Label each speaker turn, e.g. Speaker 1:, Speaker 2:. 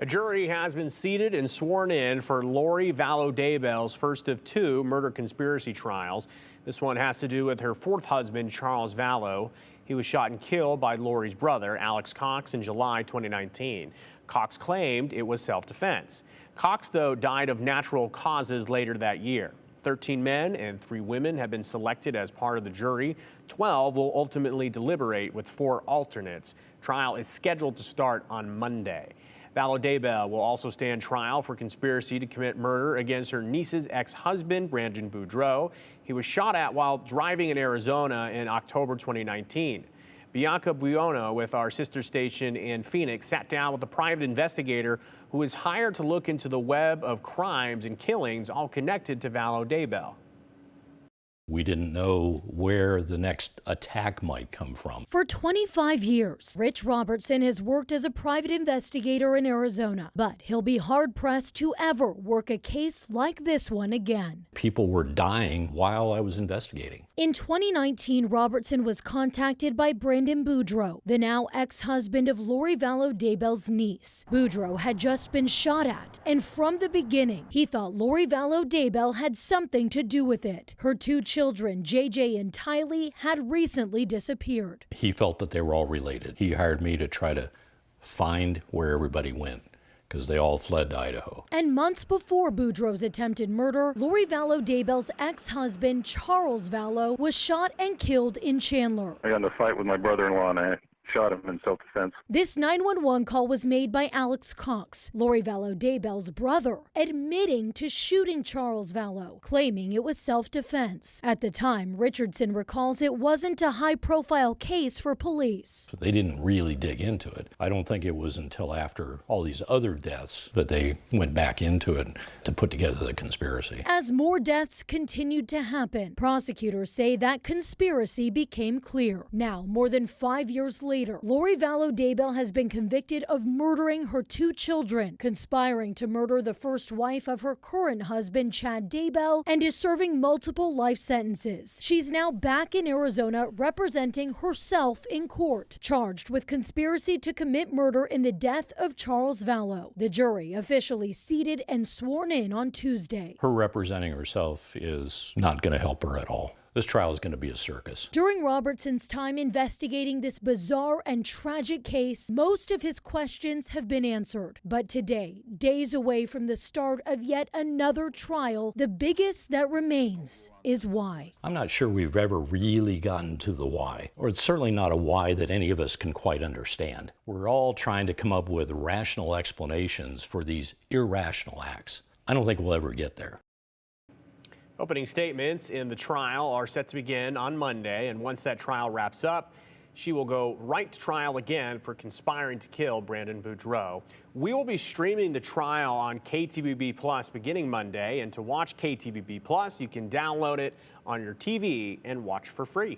Speaker 1: A jury has been seated and sworn in for Lori Vallow Daybell's first of two murder conspiracy trials. This one has to do with her fourth husband, Charles Vallow. He was shot and killed by Lori's brother, Alex Cox, in July 2019. Cox claimed it was self-defense. Cox, though, died of natural causes later that year. 13 men and 3 women have been selected as part of the jury. 12 will ultimately deliberate with 4 alternates. Trial is scheduled to start on Monday. Vallow Daybell will also stand trial for conspiracy to commit murder against her niece's ex-husband, Brandon Boudreaux. He was shot at while driving in Arizona in October 2019. Bianca Buono with our sister station in Phoenix sat down with a private investigator who was hired to look into the web of crimes and killings all connected to Vallow Daybell.
Speaker 2: We didn't know where the next attack might come from.
Speaker 3: For 25 years, Rich Robertson has worked as a private investigator in Arizona, but he'll be hard-pressed to ever work a case like this one again.
Speaker 2: People were dying while I was investigating.
Speaker 3: In 2019, Robertson was contacted by Brandon Boudreaux, the now ex-husband of Lori Vallow Daybell's niece. Boudreaux had just been shot at, and from the beginning, he thought Lori Vallow Daybell had something to do with it. Her 2 children, JJ and Tylee, had recently disappeared.
Speaker 2: He felt that they were all related. He hired me to try to find where everybody went, because they all fled to Idaho.
Speaker 3: And months before Boudreaux's attempted murder, Lori Vallow Daybell's ex-husband, Charles Vallow, was shot and killed in Chandler.
Speaker 4: I got in a fight with my brother-in-law and I shot him in self-defense.
Speaker 3: This 911 call was made by Alex Cox, Lori Vallow Daybell's brother, admitting to shooting Charles Vallow, claiming it was self-defense. At the time, Richardson recalls it wasn't a high-profile case for police.
Speaker 2: So they didn't really dig into it. I don't think it was until after all these other deaths that they went back into it to put together the conspiracy.
Speaker 3: As more deaths continued to happen, prosecutors say that conspiracy became clear. Now, more than 5 years later, Lori Vallow Daybell has been convicted of murdering her 2 children, conspiring to murder the first wife of her current husband, Chad Daybell, and is serving multiple life sentences. She's now back in Arizona representing herself in court, charged with conspiracy to commit murder in the death of Charles Vallow. The jury officially seated and sworn in on Tuesday.
Speaker 2: Her representing herself is not going to help her at all. This trial is going to be a circus.
Speaker 3: During Robertson's time investigating this bizarre and tragic case, most of his questions have been answered. But today, days away from the start of yet another trial, the biggest that remains is why.
Speaker 2: I'm not sure we've ever really gotten to the why, or it's certainly not a why that any of us can quite understand. We're all trying to come up with rational explanations for these irrational acts. I don't think we'll ever get there.
Speaker 1: Opening statements in the trial are set to begin on Monday, and once that trial wraps up, she will go right to trial again for conspiring to kill Brandon Boudreaux. We will be streaming the trial on KTVB Plus beginning Monday, and to watch KTVB Plus, you can download it on your TV and watch for free.